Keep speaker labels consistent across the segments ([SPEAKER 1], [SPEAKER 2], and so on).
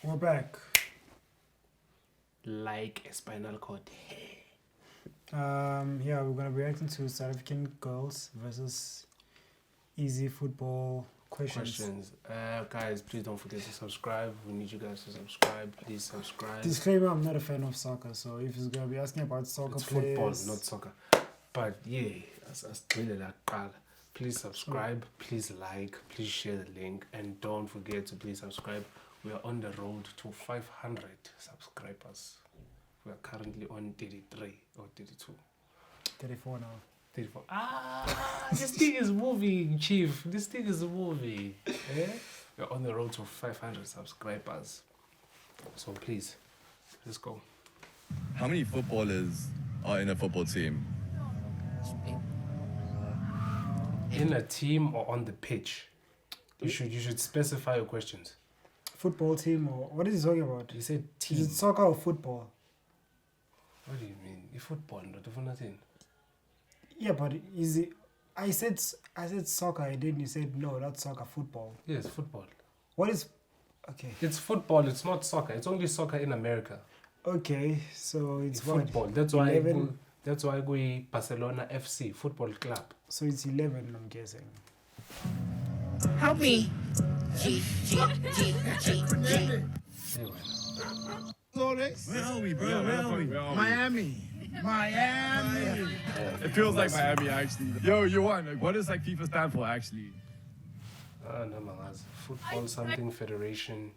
[SPEAKER 1] We're back.
[SPEAKER 2] Like a spinal cord.
[SPEAKER 1] Yeah, we're gonna be reacting to South African girls versus easy football questions.
[SPEAKER 2] Guys, please don't forget to subscribe. We need you guys to subscribe. Please subscribe.
[SPEAKER 1] Disclaimer: I'm not a fan of soccer, so if he's gonna be asking about soccer
[SPEAKER 2] It's
[SPEAKER 1] players,
[SPEAKER 2] football, not soccer. But yeah, please subscribe, please like, please share the link, and don't forget to please subscribe. We are on the road to 500 subscribers. We are currently on 33 or 32.
[SPEAKER 1] 34 now.
[SPEAKER 2] 34. This thing is moving, Chief. This thing is moving. Yeah? We're on the road to 500 subscribers. So please, let's go.
[SPEAKER 3] How many footballers are in a football team?
[SPEAKER 2] In a team or on the pitch? You should specify your questions.
[SPEAKER 1] Football team or what is he talking about?
[SPEAKER 2] You said team.
[SPEAKER 1] Is it soccer or football?
[SPEAKER 2] What do you mean? Football, not nothing.
[SPEAKER 1] Yeah, but is it? I said soccer, and then you said no, not soccer, football.
[SPEAKER 2] Yes, football.
[SPEAKER 1] What is? Okay.
[SPEAKER 2] It's football. It's not soccer. It's only soccer in America.
[SPEAKER 1] Okay, so it's
[SPEAKER 2] football.
[SPEAKER 1] What?
[SPEAKER 2] That's why.
[SPEAKER 1] 11?
[SPEAKER 2] That's why we Barcelona FC football club.
[SPEAKER 1] So it's 11, I'm guessing.
[SPEAKER 4] Help me.
[SPEAKER 3] Where are we, bro? Where are we?
[SPEAKER 4] Miami.
[SPEAKER 3] It feels like Miami, actually. Yo, you won. Like, what does like FIFA stand for, actually?
[SPEAKER 2] No, man. Football something federation,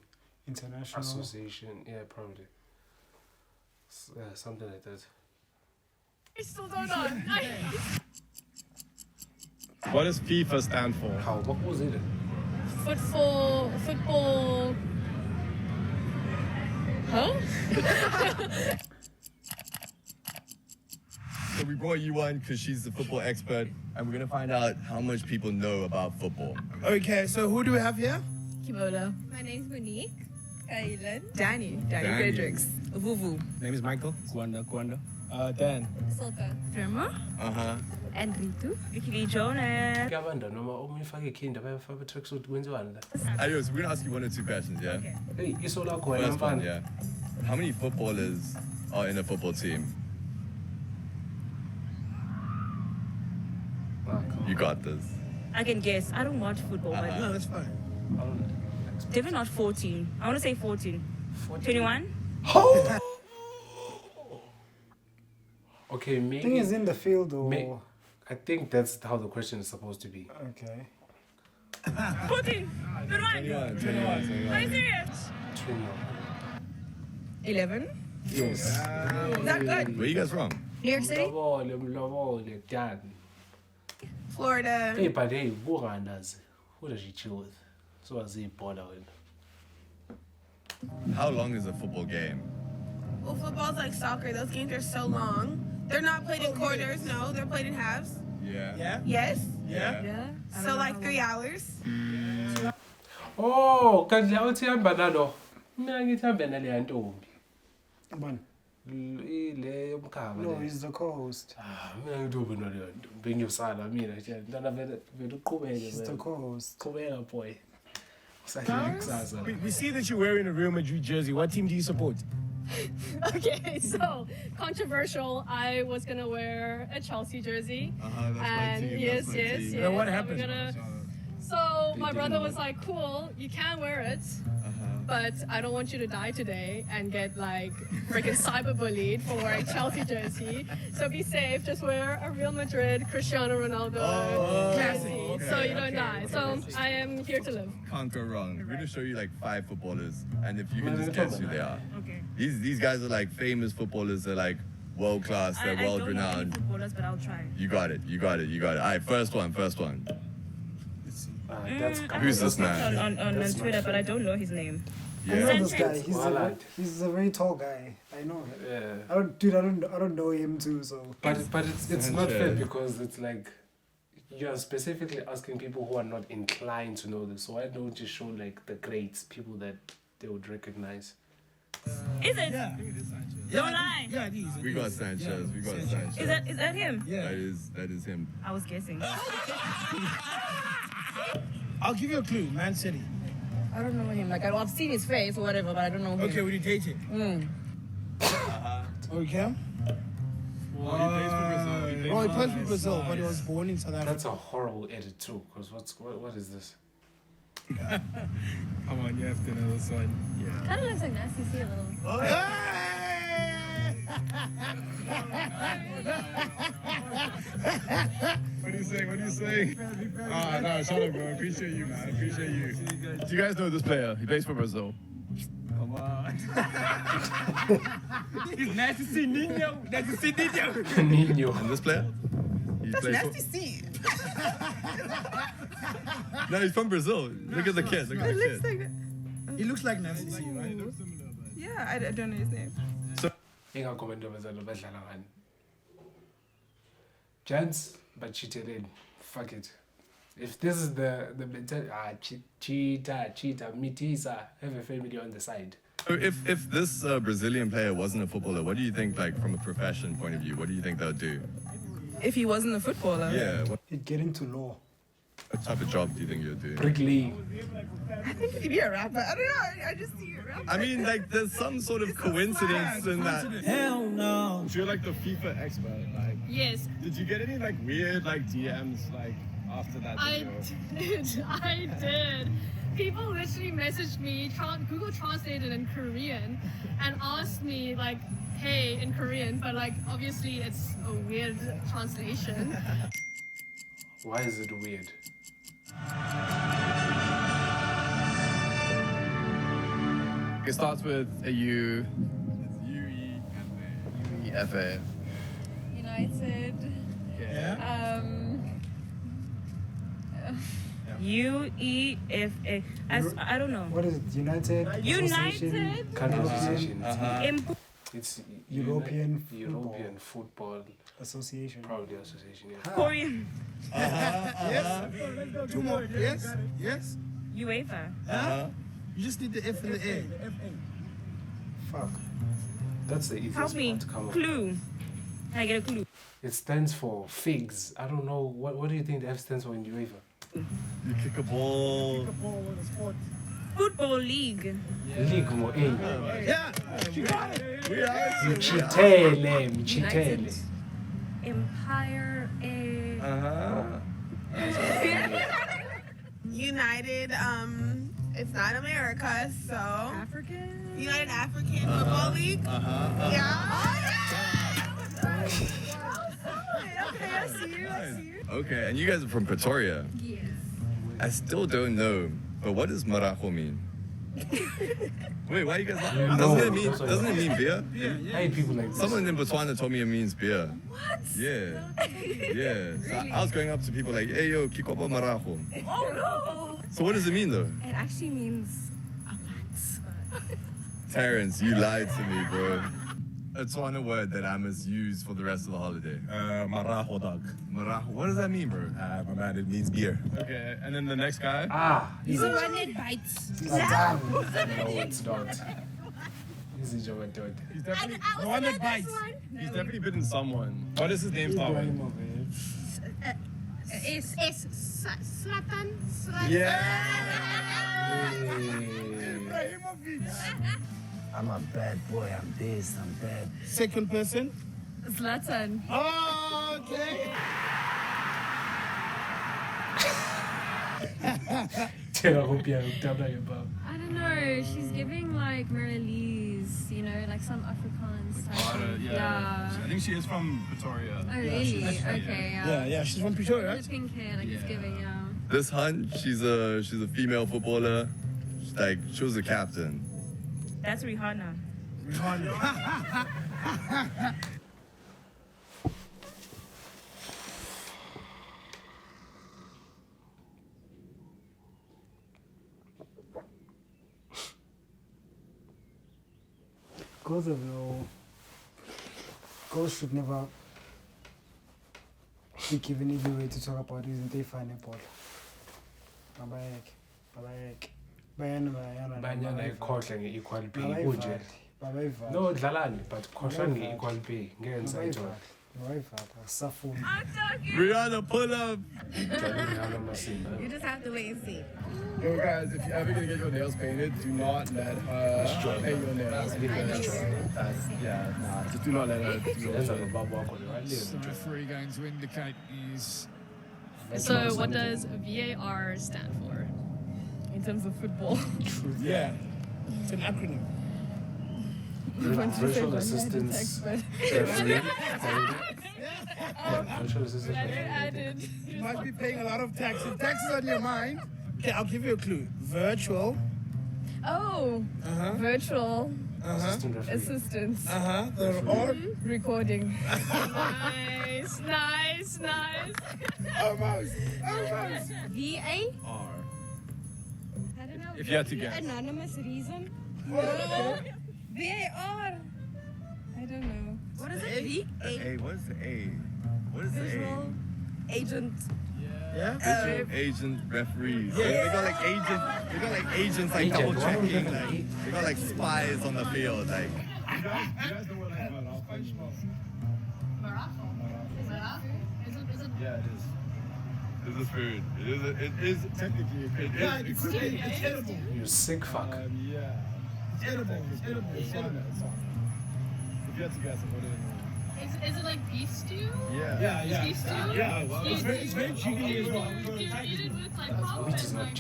[SPEAKER 1] International
[SPEAKER 2] association. Yeah, probably. Something like that.
[SPEAKER 4] I still don't know.
[SPEAKER 3] What does FIFA stand for?
[SPEAKER 2] How? What was it?
[SPEAKER 4] Football. Huh?
[SPEAKER 3] So we brought you on because she's the football expert, and we're gonna find out how much people know about football.
[SPEAKER 5] Okay, so who do we have here?
[SPEAKER 4] Kibola.
[SPEAKER 6] My name's Monique. Kaylin.
[SPEAKER 4] Danny Fredericks. Vuvu.
[SPEAKER 5] Name is Michael. Kwanda. Dan.
[SPEAKER 6] Silka.
[SPEAKER 4] Firma. And Ritu. Vicky Jonas.
[SPEAKER 2] Kuyabanda noma umifake ikhinda bayafaka tracksuit kwenziwani la?
[SPEAKER 3] Anyways, we're gonna ask you one or two questions, yeah?
[SPEAKER 4] Okay.
[SPEAKER 2] Hey, iso lakho wena
[SPEAKER 3] First one,
[SPEAKER 2] mfana.
[SPEAKER 3] yeah. How many footballers are in a football team? You got this.
[SPEAKER 7] I can guess. I don't watch football, but
[SPEAKER 5] No, that's fine.
[SPEAKER 7] definitely not 14. I want to say 14. 21?
[SPEAKER 2] Okay, maybe.
[SPEAKER 1] thing is in the field or
[SPEAKER 2] I think that's how the question is supposed to be.
[SPEAKER 1] okay.
[SPEAKER 7] 14! Good one!
[SPEAKER 3] 21.
[SPEAKER 7] Are you serious?
[SPEAKER 4] 11.
[SPEAKER 2] Yes.
[SPEAKER 4] Is that good?
[SPEAKER 3] Where you guys from?
[SPEAKER 4] New York City?
[SPEAKER 2] Mlobole, dad.
[SPEAKER 4] Florida.
[SPEAKER 2] Hey, but hey, who does she chill with? So I say baller with.
[SPEAKER 3] How long is a football game?
[SPEAKER 6] Well, football's like soccer. Those games are so long. They're not played in quarters, no. They're played in halves.
[SPEAKER 3] Yeah.
[SPEAKER 6] Yes.
[SPEAKER 4] Yeah.
[SPEAKER 6] So like 3 hours.
[SPEAKER 2] Oh, kanti awuthi hamba nalo. Mina ngithi hambe nale yantombi.
[SPEAKER 1] Come
[SPEAKER 2] Ile yomkhaba
[SPEAKER 1] No,
[SPEAKER 2] le.
[SPEAKER 1] he's the co-host.
[SPEAKER 2] Mina ngithi ube nale yantombi. Bengiyosala mina nje. Ntana vele uqhubeke.
[SPEAKER 1] He's the co-host.
[SPEAKER 2] Qhubeka boy. Usahleli kusasa.
[SPEAKER 5] We see that you're wearing a Real Madrid jersey. What team do you support?
[SPEAKER 8] Okay, so controversial. I was gonna wear a Chelsea jersey.
[SPEAKER 3] That's
[SPEAKER 8] And yes.
[SPEAKER 5] Then what
[SPEAKER 8] so we're
[SPEAKER 5] happened?
[SPEAKER 8] So my brother was like, "Cool, you can wear it, but I don't want you to die today and get like freaking cyberbullied for wearing Chelsea jersey. So be safe. Just wear a Real Madrid Cristiano Ronaldo jersey, so you don't die. So I am here to live."
[SPEAKER 3] Can't go wrong. We're gonna show you like 5 footballers, and if you can just guess who they are.
[SPEAKER 7] Okay.
[SPEAKER 3] These guys are like famous footballers. They're like world class. They're
[SPEAKER 7] I
[SPEAKER 3] world
[SPEAKER 7] don't know any
[SPEAKER 3] renowned.
[SPEAKER 7] footballers, but I'll try.
[SPEAKER 3] You got it. All right, first one.
[SPEAKER 2] That's
[SPEAKER 3] Who's this man?
[SPEAKER 7] On Twitter, but I don't know his name.
[SPEAKER 1] I know
[SPEAKER 3] Yeah.
[SPEAKER 1] this guy. He's a very tall guy. I know him. I don't know him too. So.
[SPEAKER 2] But it's not fair because it's like you're specifically asking people who are not inclined to know this. So why don't you show like the greats, people that they would recognize?
[SPEAKER 7] Is it?
[SPEAKER 5] Yeah.
[SPEAKER 7] Don't lie.
[SPEAKER 5] Yeah, it is.
[SPEAKER 3] We got Sanchez.
[SPEAKER 7] Is that him?
[SPEAKER 5] Yeah.
[SPEAKER 3] That is him.
[SPEAKER 7] I was guessing.
[SPEAKER 5] I'll give you a clue. Man City.
[SPEAKER 4] I don't know him. Like I've seen his face or whatever, but I don't know him.
[SPEAKER 5] Okay, will you date him? Okay.
[SPEAKER 3] Oh, he plays for Brazil.
[SPEAKER 5] Oh, he plays for Brazil, but he was born in South Africa.
[SPEAKER 2] That's a horrible edit too. Cause what is this?
[SPEAKER 3] Come on, you have to know this one. Yeah.
[SPEAKER 8] Kind of looks like Nasty C a little.
[SPEAKER 3] What do you say? What do you say? Ah, no, shut up, bro. I appreciate you, man. I appreciate you. Do you guys know this player? He plays for Brazil. Come on.
[SPEAKER 5] It's nice to see Nino. Nice to see Nino.
[SPEAKER 2] Nino.
[SPEAKER 3] And this player? He
[SPEAKER 4] That's
[SPEAKER 3] plays
[SPEAKER 4] nasty C.
[SPEAKER 3] No, he's from Brazil. Look at the kid. Look at
[SPEAKER 4] It
[SPEAKER 3] the
[SPEAKER 4] looks
[SPEAKER 3] kid.
[SPEAKER 4] like.
[SPEAKER 5] He looks like Nasty C, right?
[SPEAKER 4] Yeah, I don't know his name.
[SPEAKER 2] Gents, but cheated in. Fuck it. If this is the mentality, cheater, mitisa, have a family on the side.
[SPEAKER 3] So if this Brazilian player wasn't a footballer, what do you think, like from a profession point of view, what do you think they'll do?
[SPEAKER 4] If he wasn't a footballer.
[SPEAKER 3] Yeah, what
[SPEAKER 1] He'd get into law.
[SPEAKER 3] type of job do you think you'll do?
[SPEAKER 2] Brick League.
[SPEAKER 4] I think he'd be a rapper. I don't know. I just see a rapper.
[SPEAKER 3] I mean, like, there's some sort of coincidence in that.
[SPEAKER 5] Hell no.
[SPEAKER 3] You're like the FIFA expert. Like,
[SPEAKER 8] Yes,
[SPEAKER 3] did you get any like weird like DMs like after that
[SPEAKER 8] I did. I did. People literally messaged me, Google translated in Korean, and asked me like, "Hey," in Korean, but like obviously it's a weird translation.
[SPEAKER 2] Why is it weird?
[SPEAKER 3] It starts with a U. It's U-E-F-A.
[SPEAKER 4] United.
[SPEAKER 3] Yeah.
[SPEAKER 7] UEFA. I don't know.
[SPEAKER 1] What is it? United?
[SPEAKER 7] United.
[SPEAKER 2] Country association. It's
[SPEAKER 1] European
[SPEAKER 2] European Football
[SPEAKER 1] Association.
[SPEAKER 2] Probably association. Yeah.
[SPEAKER 7] Korean.
[SPEAKER 5] Yes. Two more. Yes. Yes.
[SPEAKER 7] UEFA.
[SPEAKER 5] You just need the F and the A.
[SPEAKER 2] Fuck. That's the easiest
[SPEAKER 7] Help me.
[SPEAKER 2] part to come up.
[SPEAKER 7] Clue. Can I get a clue?
[SPEAKER 2] It stands for figs. I don't know. What do you think the F stands for in UEFA?
[SPEAKER 3] You kick a ball.
[SPEAKER 7] Football league.
[SPEAKER 2] League mo A.
[SPEAKER 5] Yeah. You got it.
[SPEAKER 3] We are.
[SPEAKER 2] Mchitele.
[SPEAKER 7] Empire.
[SPEAKER 6] United, it's not America, so
[SPEAKER 4] African.
[SPEAKER 6] United African Football League. Yeah.
[SPEAKER 4] Okay, I see you.
[SPEAKER 3] Okay, and you guys are from Pretoria.
[SPEAKER 4] Yes.
[SPEAKER 3] I still don't know, but what does marajo mean? Wait, why you guys not? Doesn't it mean beer?
[SPEAKER 2] I hate people like this.
[SPEAKER 3] Someone in Botswana told me it means beer. What? Yeah. Yeah. So I was going up to people like, hey yo, kikopo marajo.
[SPEAKER 4] Oh no.
[SPEAKER 3] So what does it mean though?
[SPEAKER 4] It actually means a lot.
[SPEAKER 3] Terrence, you lied to me, bro. A Tswana word that I must use for the rest of the holiday.
[SPEAKER 9] Marajo dog.
[SPEAKER 3] Marajo. What does that mean, bro?
[SPEAKER 9] My man, it means beer.
[SPEAKER 3] Okay, and then the next guy?
[SPEAKER 6] He's the one that bites.
[SPEAKER 2] No, it's not. This is your dog.
[SPEAKER 3] He's definitely the one that bites. He's definitely bitten someone. What does his name start with?
[SPEAKER 6] It's Slatan.
[SPEAKER 3] Yeah.
[SPEAKER 9] I'm a bad boy. I'm this. I'm bad.
[SPEAKER 5] Second person.
[SPEAKER 4] Zlatan.
[SPEAKER 5] Oh, okay.
[SPEAKER 8] I don't know. She's giving like Marilise, you know, like some Afrikaans type. Yeah.
[SPEAKER 3] I think she is from Pretoria.
[SPEAKER 8] Oh really? Okay.
[SPEAKER 5] Yeah, she's from Pretoria,
[SPEAKER 8] The
[SPEAKER 5] right?
[SPEAKER 8] pink hair, like it's giving. Yeah.
[SPEAKER 3] This Hunt, she's a female footballer. She was a captain.
[SPEAKER 7] That's Rihanna.
[SPEAKER 1] Girls should never be given easy way to talk about isn't they fine ball.
[SPEAKER 2] Banyana ikhohle nge-equal pay kunje. No dlalani but khohlwa nge-equal pay ngenza into
[SPEAKER 3] Rihanna, pull up.
[SPEAKER 6] You just have to wait and see.
[SPEAKER 3] Yo, guys, if you're ever gonna get your nails painted, do not let her paint your nails. Just do not let her do your
[SPEAKER 2] That's
[SPEAKER 3] nails.
[SPEAKER 2] like a bubble on the right.
[SPEAKER 5] The referee going to indicate is
[SPEAKER 8] So what does VAR stand for in terms of football?
[SPEAKER 5] yeah. It's an acronym.
[SPEAKER 2] Virtual assistance. Referee. Virtual assistance.
[SPEAKER 8] Added.
[SPEAKER 5] You must be paying a lot of tax. If tax is on your mind, okay, I'll give you a clue. Virtual.
[SPEAKER 8] Oh, virtual
[SPEAKER 2] Assistant referee.
[SPEAKER 8] assistance.
[SPEAKER 5] They're all
[SPEAKER 8] Recording. Nice.
[SPEAKER 5] almost.
[SPEAKER 10] VA?
[SPEAKER 3] R.
[SPEAKER 10] I don't know.
[SPEAKER 3] If you had to guess.
[SPEAKER 10] Anonymous reason? VAR. I don't know.
[SPEAKER 4] What is it?
[SPEAKER 9] A, what is the A? What is the
[SPEAKER 10] Visual agent.
[SPEAKER 5] Yeah.
[SPEAKER 9] Agent referees. They got like agents. They got like agents like double checking. Like they got like spies on the field. Like
[SPEAKER 3] You guys know what like Morocco is? Yeah, it is. It's a food. It is technically.
[SPEAKER 5] Yeah, it's edible.
[SPEAKER 2] You sick fuck.
[SPEAKER 3] Yeah.
[SPEAKER 5] It's edible. It's edible.
[SPEAKER 3] It's fine. It's fine. If you had to guess, what it
[SPEAKER 8] Is it like beef stew?
[SPEAKER 3] Yeah.
[SPEAKER 5] Yeah.
[SPEAKER 8] Beef stew?
[SPEAKER 5] Yeah. It's very cheeky as well.
[SPEAKER 8] You eat it with like pop and like rice,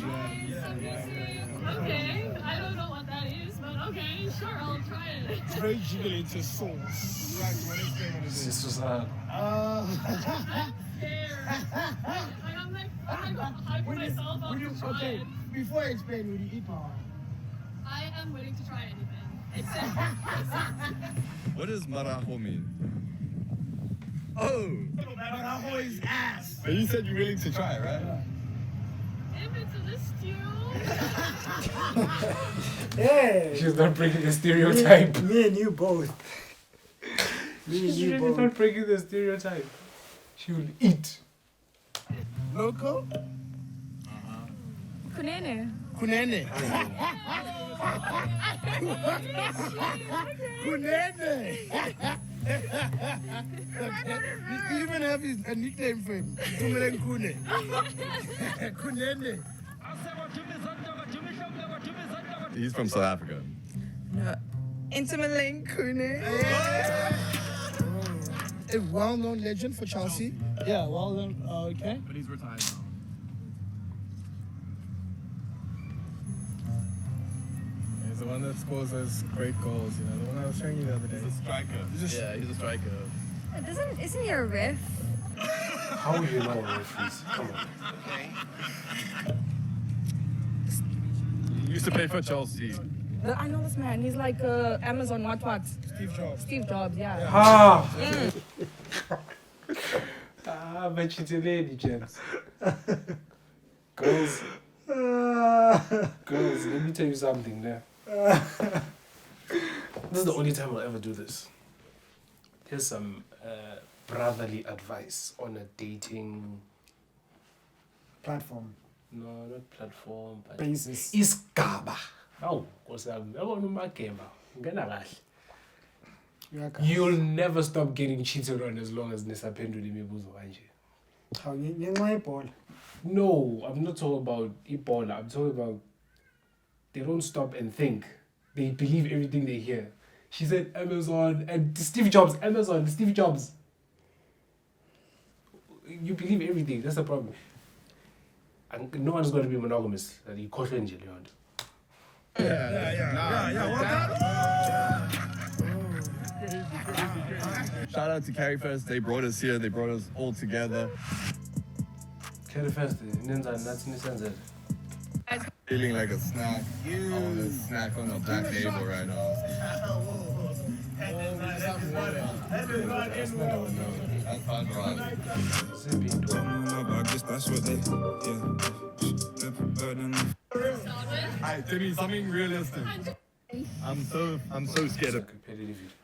[SPEAKER 8] everything. Okay, I don't know what that is, but okay, sure, I'll try it.
[SPEAKER 5] It's very jiggly into sauce.
[SPEAKER 2] This was
[SPEAKER 8] There. I'm like hyping myself up to try
[SPEAKER 5] Okay,
[SPEAKER 8] it.
[SPEAKER 5] before I explain, would you eat power?
[SPEAKER 8] I am willing to try anything. Except
[SPEAKER 9] what does marajo mean? Oh,
[SPEAKER 5] Marajo is ass.
[SPEAKER 3] But you said you're willing to try it, right?
[SPEAKER 8] if it's a stew.
[SPEAKER 1] Hey!
[SPEAKER 2] She's not breaking the stereotype.
[SPEAKER 1] Me and you both. Me and
[SPEAKER 2] She's
[SPEAKER 1] you
[SPEAKER 2] really
[SPEAKER 1] both.
[SPEAKER 2] not breaking the stereotype. She will eat.
[SPEAKER 5] Local?
[SPEAKER 10] Kunene.
[SPEAKER 5] Kunene. Kunene. You even have a nickname for him. Tumelen Kune. Kunene.
[SPEAKER 9] he's from South Africa.
[SPEAKER 4] Intimately Kune.
[SPEAKER 5] A well-known legend for Chelsea. Yeah, well-known. Okay.
[SPEAKER 3] But he's retired now. He's the one that scores those great goals, you know, the one I was showing you the other day.
[SPEAKER 9] He's a striker. He's a striker.
[SPEAKER 10] Isn't he a ref?
[SPEAKER 2] How will you know referees? Come on.
[SPEAKER 3] He used to play for Chelsea.
[SPEAKER 7] I know this man. He's like Amazon what?
[SPEAKER 5] Steve Jobs.
[SPEAKER 7] Steve Jobs, yeah.
[SPEAKER 2] Ah! But you did, James. Girls, let me tell you something there. This is the only time I'll ever do this. Here's some brotherly advice on a dating,
[SPEAKER 1] Platform.
[SPEAKER 2] no, not platform, but
[SPEAKER 1] Basis.
[SPEAKER 2] isigaba. Awu, Nkosi yami, yabona uMagema, ngena kahle.
[SPEAKER 1] Uyakha.
[SPEAKER 2] You'll never stop getting cheated on as long as nisaphendula imibuzo kanje.
[SPEAKER 1] How ngenxa yebhola.
[SPEAKER 2] No, I'm not talking about Ebola. I'm talking about they don't stop and think. They believe everything they hear. She said Amazon and Steve Jobs. Amazon, Steve Jobs. You believe everything. That's the problem. And no one's going to be monogamous. You caught her in jail.
[SPEAKER 9] Shout out to Carry First. They brought us here. They brought us all together.
[SPEAKER 2] Carry first. That's
[SPEAKER 9] Feeling like a snack. I want a snack on the black table right now. That's fun, bro. Alright, Timmy, something realistic. I'm so scared of.
[SPEAKER 2] competitive.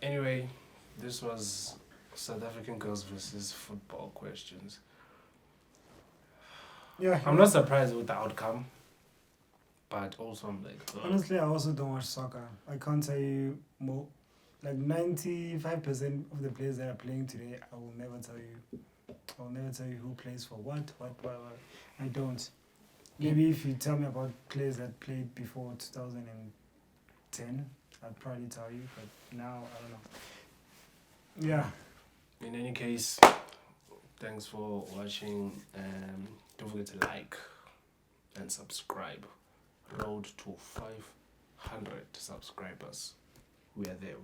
[SPEAKER 2] Anyway, this was South African girls versus football questions.
[SPEAKER 1] Yeah.
[SPEAKER 2] I'm not surprised with the outcome, but also I'm like, oh.
[SPEAKER 1] Honestly, I also don't watch soccer. I can't tell you more. Like 95% of the players that are playing today, I will never tell you. I will never tell you who plays for what. I don't. Maybe if you tell me about players that played before 2010, I'd probably tell you. But now, I don't know. Yeah.
[SPEAKER 2] In any case, thanks for watching. Don't forget to like and subscribe. Road to 500 subscribers. We are there.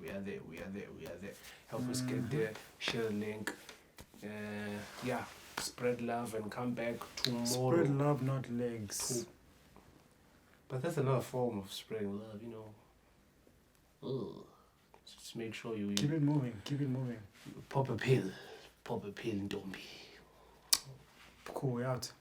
[SPEAKER 2] Help us get there. Share the link. Yeah. Spread love and come back tomorrow.
[SPEAKER 1] Spread love, not legs.
[SPEAKER 2] But that's another form of spreading love, you know. Ugh. Just make sure you
[SPEAKER 1] Keep it moving.
[SPEAKER 2] pop a pill, don't be.
[SPEAKER 1] Cool, we out.